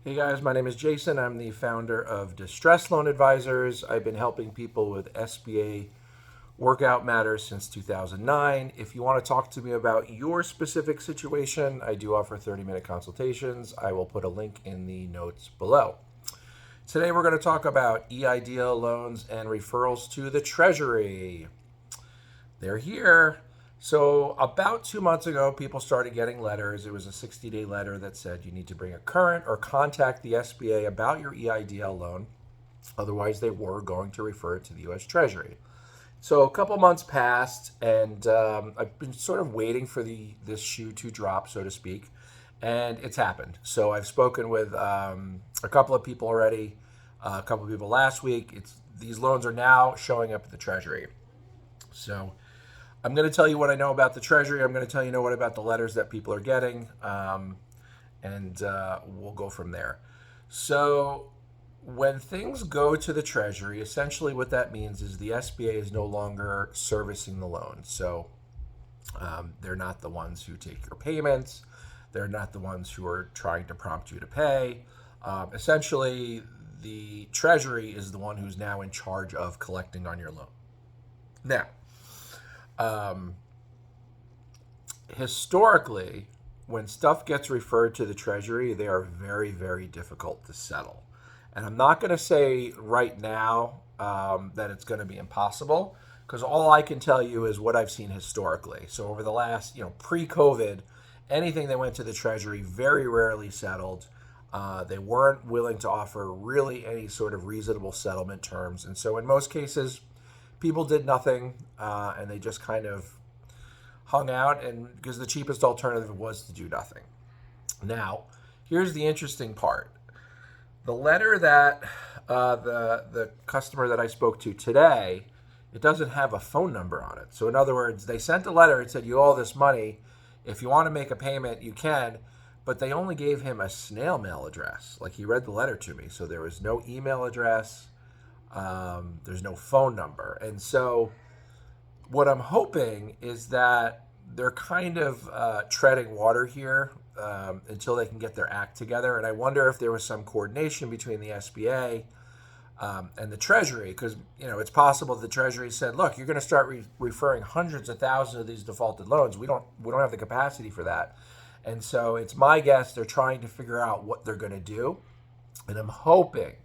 Hey guys, my name is Jason. I'm the founder of Distress Loan Advisors. I've been helping people with SBA workout matters since 2009. If you want to talk to me about your specific situation, I do offer 30-minute consultations. I will put a link in the notes below. Today we're going to talk about EIDL loans and referrals to the Treasury. They're here. So about 2 months ago, people started getting letters. It was a 60-day letter that said you need to bring a current or contact the SBA about your EIDL loan. Otherwise, they were going to refer it to the U.S. Treasury. So a couple months passed, and I've been sort of waiting for this shoe to drop, so to speak, and it's happened. So I've spoken with a couple of people already, a couple of people last week. These loans are now showing up at the Treasury. So I'm going to tell you what I know about the Treasury. I'm going to tell you what about the letters that people are getting, and we'll go from there. So when things go to the Treasury, essentially what that means is the SBA is no longer servicing the loan. So they're not the ones who take your payments. They're not the ones who are trying to prompt you to pay. Essentially, the Treasury is the one who's now in charge of collecting on your loan. Now, historically, when stuff gets referred to the Treasury, they are very, very difficult to settle. And I'm not going to say right now that it's going to be impossible, because all I can tell you is what I've seen historically. So over the last, pre-COVID, anything that went to the Treasury very rarely settled. They weren't willing to offer really any sort of reasonable settlement terms. And so in most cases, people did nothing, and they just kind of hung out, and because the cheapest alternative was to do nothing. Now, here's the interesting part. The letter that the customer that I spoke to today, it doesn't have a phone number on it. So in other words, they sent a letter and said, you owe this money. If you want to make a payment, you can. But they only gave him a snail mail address. Like, he read the letter to me. So there was no email address. There's no phone number. And so what I'm hoping is that they're kind of treading water here until they can get their act together. And I wonder if there was some coordination between the SBA and the Treasury, because it's possible the Treasury said, look, you're going to start referring hundreds of thousands of these defaulted loans. We don't have the capacity for that. And so it's my guess they're trying to figure out what they're going to do. And I'm hoping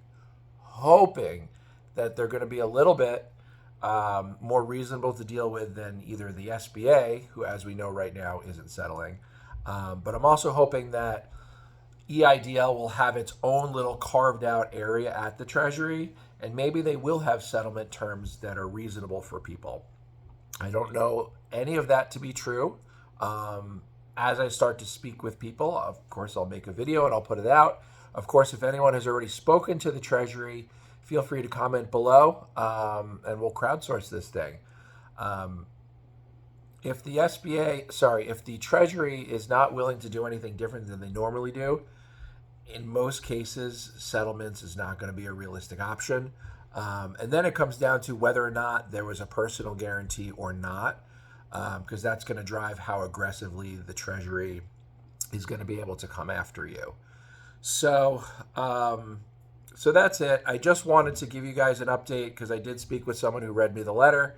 that they're going to be a little bit more reasonable to deal with than either the SBA, who, as we know right now, isn't settling. But I'm also hoping that EIDL will have its own little carved out area at the Treasury, and maybe they will have settlement terms that are reasonable for people. I don't know any of that to be true. As I start to speak with people, of course, I'll make a video and I'll put it out. Of course, if anyone has already spoken to the Treasury, feel free to comment below, and we'll crowdsource this thing. If the Treasury is not willing to do anything different than they normally do, in most cases, settlements is not going to be a realistic option. And then it comes down to whether or not there was a personal guarantee or not, because that's going to drive how aggressively the Treasury is going to be able to come after you. So that's it. I just wanted to give you guys an update because I did speak with someone who read me the letter.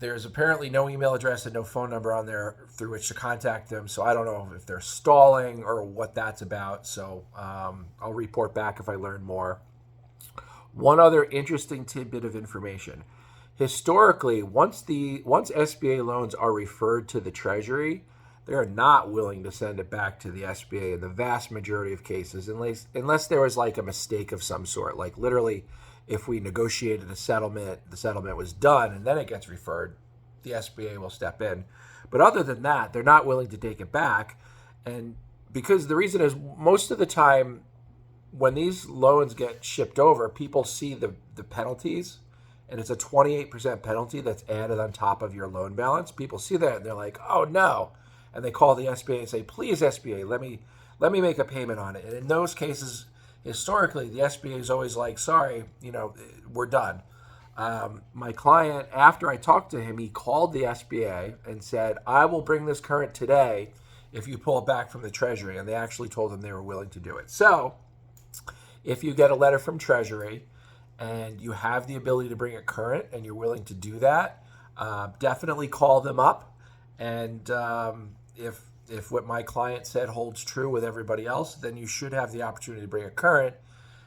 There's apparently no email address and no phone number on there through which to contact them. So I don't know if they're stalling or what that's about. So I'll report back if I learn more. One other interesting tidbit of information. Historically, once SBA loans are referred to the Treasury, they are not willing to send it back to the SBA in the vast majority of cases, unless there was like a mistake of some sort. Like literally, if we negotiated a settlement, the settlement was done, and then it gets referred, the SBA will step in. But other than that, they're not willing to take it back. And because the reason is most of the time when these loans get shipped over, people see the penalties, and it's a 28% penalty that's added on top of your loan balance. People see that and they're like, oh no. And they call the SBA and say, please, SBA, let me make a payment on it. And in those cases, historically, the SBA is always like, sorry, we're done. My client, after I talked to him, he called the SBA and said, I will bring this current today if you pull it back from the Treasury, and they actually told them they were willing to do it. So if you get a letter from Treasury and you have the ability to bring it current and you're willing to do that, definitely call them up. And if what my client said holds true with everybody else, then you should have the opportunity to bring it current.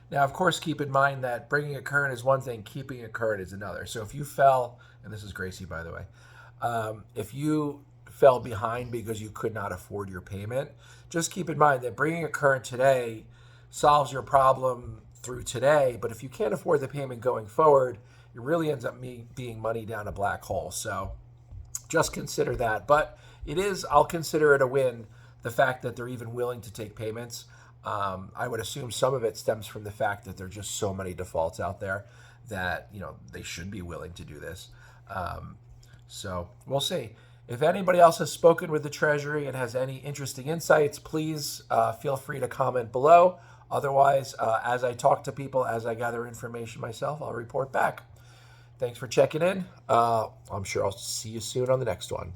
Now, of course, keep in mind that bringing it current is one thing, keeping it current is another. So if you fell, and this is Gracie, by the way, if you fell behind because you could not afford your payment, just keep in mind that bringing it current today solves your problem through today. But if you can't afford the payment going forward, it really ends up being money down a black hole. So just consider that. But I'll consider it a win, the fact that they're even willing to take payments. I would assume some of it stems from the fact that there are just so many defaults out there that, they should be willing to do this. So we'll see. If anybody else has spoken with the Treasury and has any interesting insights, please feel free to comment below. Otherwise, as I talk to people, as I gather information myself, I'll report back. Thanks for checking in. I'm sure I'll see you soon on the next one.